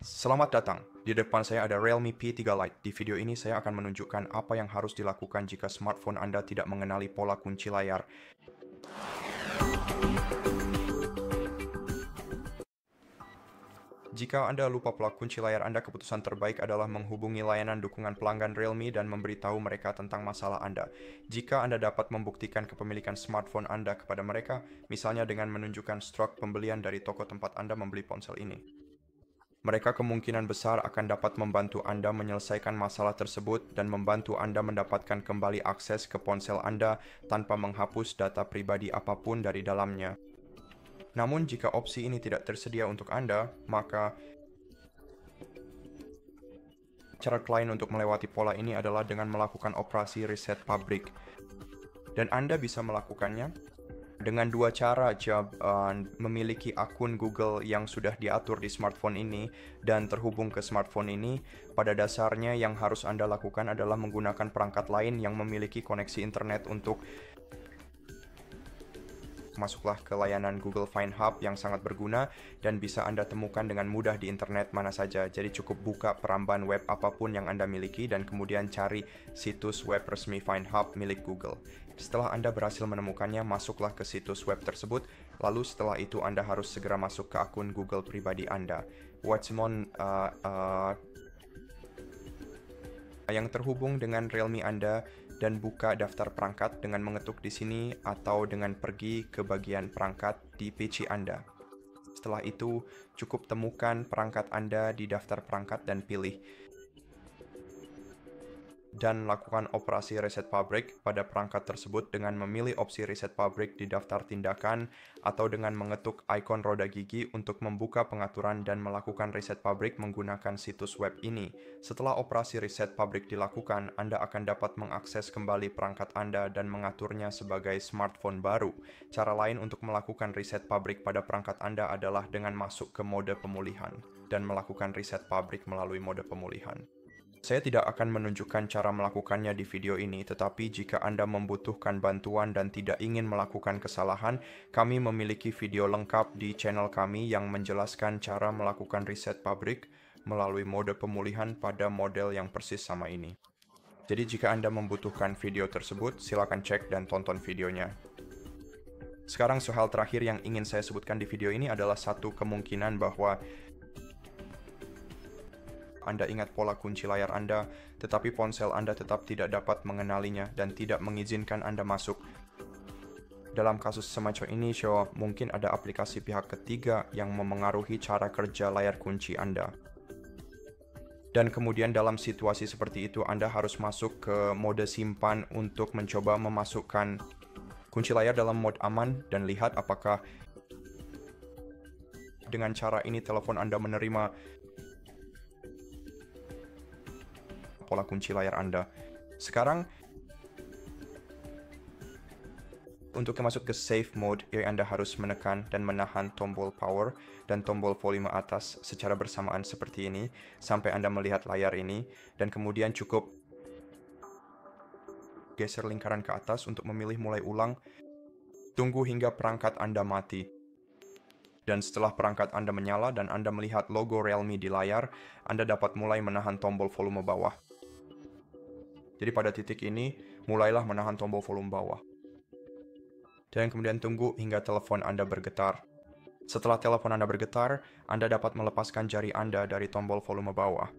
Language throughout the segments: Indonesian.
Selamat datang. Di depan saya ada Realme P3 Lite. Di video ini saya akan menunjukkan apa yang harus dilakukan jika smartphone Anda tidak mengenali pola kunci layar. Jika Anda lupa pola kunci layar Anda, keputusan terbaik adalah menghubungi layanan dukungan pelanggan Realme dan memberitahu mereka tentang masalah Anda. Jika Anda dapat membuktikan kepemilikan smartphone Anda kepada mereka, misalnya dengan menunjukkan stok pembelian dari toko tempat Anda membeli ponsel ini, mereka kemungkinan besar akan dapat membantu Anda menyelesaikan masalah tersebut dan membantu Anda mendapatkan kembali akses ke ponsel Anda tanpa menghapus data pribadi apapun dari dalamnya. Namun, jika opsi ini tidak tersedia untuk Anda, maka cara lain untuk melewati pola ini adalah dengan melakukan operasi reset pabrik. Dan Anda bisa melakukannya dengan dua cara, memiliki akun Google yang sudah diatur di smartphone ini dan terhubung ke smartphone ini. Pada dasarnya yang harus Anda lakukan adalah menggunakan perangkat lain yang memiliki koneksi internet untuk masuklah ke layanan Google Find Hub yang sangat berguna dan bisa Anda temukan dengan mudah di internet mana saja. Jadi cukup buka peramban web apapun yang Anda miliki dan kemudian cari situs web resmi Find Hub milik Google. Setelah Anda berhasil menemukannya, masuklah ke situs web tersebut. Lalu setelah itu Anda harus segera masuk ke akun Google pribadi Anda. Yang terhubung dengan Realme Anda dan buka daftar perangkat dengan mengetuk di sini atau dengan pergi ke bagian perangkat di PC Anda. Setelah itu, cukup temukan perangkat Anda di daftar perangkat dan pilih. Dan lakukan operasi reset pabrik pada perangkat tersebut dengan memilih opsi reset pabrik di daftar tindakan atau dengan mengetuk ikon roda gigi untuk membuka pengaturan dan melakukan reset pabrik menggunakan situs web ini. Setelah operasi reset pabrik dilakukan, Anda akan dapat mengakses kembali perangkat Anda dan mengaturnya sebagai smartphone baru. Cara lain untuk melakukan reset pabrik pada perangkat Anda adalah dengan masuk ke mode pemulihan dan melakukan reset pabrik melalui mode pemulihan. Saya tidak akan menunjukkan cara melakukannya di video ini, tetapi jika Anda membutuhkan bantuan dan tidak ingin melakukan kesalahan, kami memiliki video lengkap di channel kami yang menjelaskan cara melakukan reset pabrik melalui mode pemulihan pada model yang persis sama ini. Jadi jika Anda membutuhkan video tersebut, silakan cek dan tonton videonya. Sekarang soal terakhir yang ingin saya sebutkan di video ini adalah satu kemungkinan bahwa Anda ingat pola kunci layar Anda, tetapi ponsel Anda tetap tidak dapat mengenalinya dan tidak mengizinkan Anda masuk. Dalam kasus semacam ini, mungkin ada aplikasi pihak ketiga yang memengaruhi cara kerja layar kunci Anda. Dan kemudian dalam situasi seperti itu, Anda harus masuk ke mode simpan untuk mencoba memasukkan kunci layar dalam mode aman dan lihat apakah dengan cara ini telepon Anda menerima pola kunci layar Anda. Sekarang, untuk masuk ke safe mode, Anda harus menekan dan menahan tombol power dan tombol volume atas secara bersamaan seperti ini, sampai Anda melihat layar ini, dan kemudian cukup geser lingkaran ke atas untuk memilih mulai ulang. Tunggu hingga perangkat Anda mati. Dan setelah perangkat Anda menyala dan Anda melihat logo Realme di layar, Anda dapat mulai menahan tombol volume bawah. Jadi pada titik ini, mulailah menahan tombol volume bawah. Dan kemudian tunggu hingga telepon Anda bergetar. Setelah telepon Anda bergetar, Anda dapat melepaskan jari Anda dari tombol volume bawah.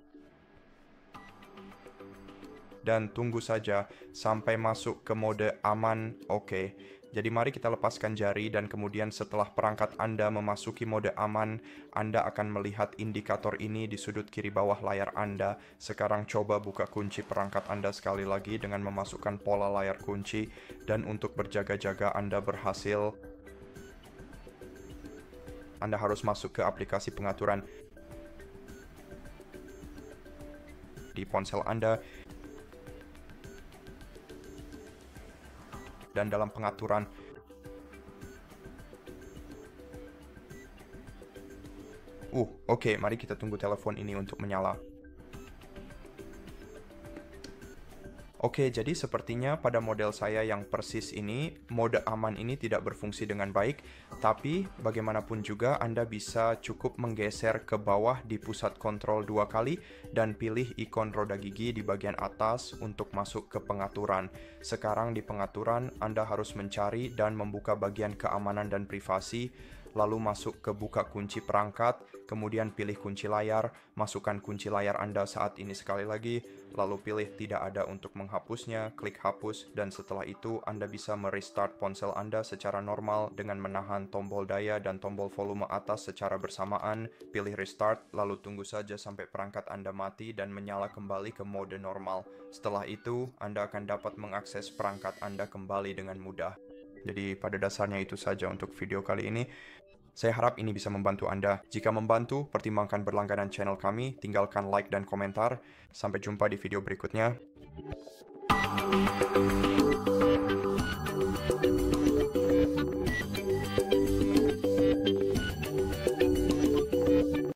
Dan tunggu saja sampai masuk ke mode aman, oke. Jadi mari kita lepaskan jari dan kemudian setelah perangkat Anda memasuki mode aman, Anda akan melihat indikator ini di sudut kiri bawah layar Anda. Sekarang coba buka kunci perangkat Anda sekali lagi dengan memasukkan pola layar kunci dan untuk berjaga-jaga Anda berhasil. Anda harus masuk ke aplikasi pengaturan di ponsel Anda. Dan dalam pengaturan, oke, mari kita tunggu telepon ini untuk menyala. Oke, jadi sepertinya pada model saya yang persis ini, mode aman ini tidak berfungsi dengan baik, tapi bagaimanapun juga Anda bisa cukup menggeser ke bawah di pusat kontrol 2 kali dan pilih ikon roda gigi di bagian atas untuk masuk ke pengaturan. Sekarang di pengaturan, Anda harus mencari dan membuka bagian keamanan dan privasi, lalu masuk ke buka kunci perangkat, kemudian pilih kunci layar, masukkan kunci layar Anda saat ini sekali lagi, lalu pilih tidak ada untuk menghapusnya, klik hapus, dan setelah itu Anda bisa merestart ponsel Anda secara normal dengan menahan tombol daya dan tombol volume atas secara bersamaan, pilih restart, lalu tunggu saja sampai perangkat Anda mati dan menyala kembali ke mode normal. Setelah itu, Anda akan dapat mengakses perangkat Anda kembali dengan mudah. Jadi pada dasarnya itu saja untuk video kali ini. Saya harap ini bisa membantu Anda. Jika membantu, pertimbangkan berlangganan channel kami, tinggalkan like dan komentar. Sampai jumpa di video berikutnya.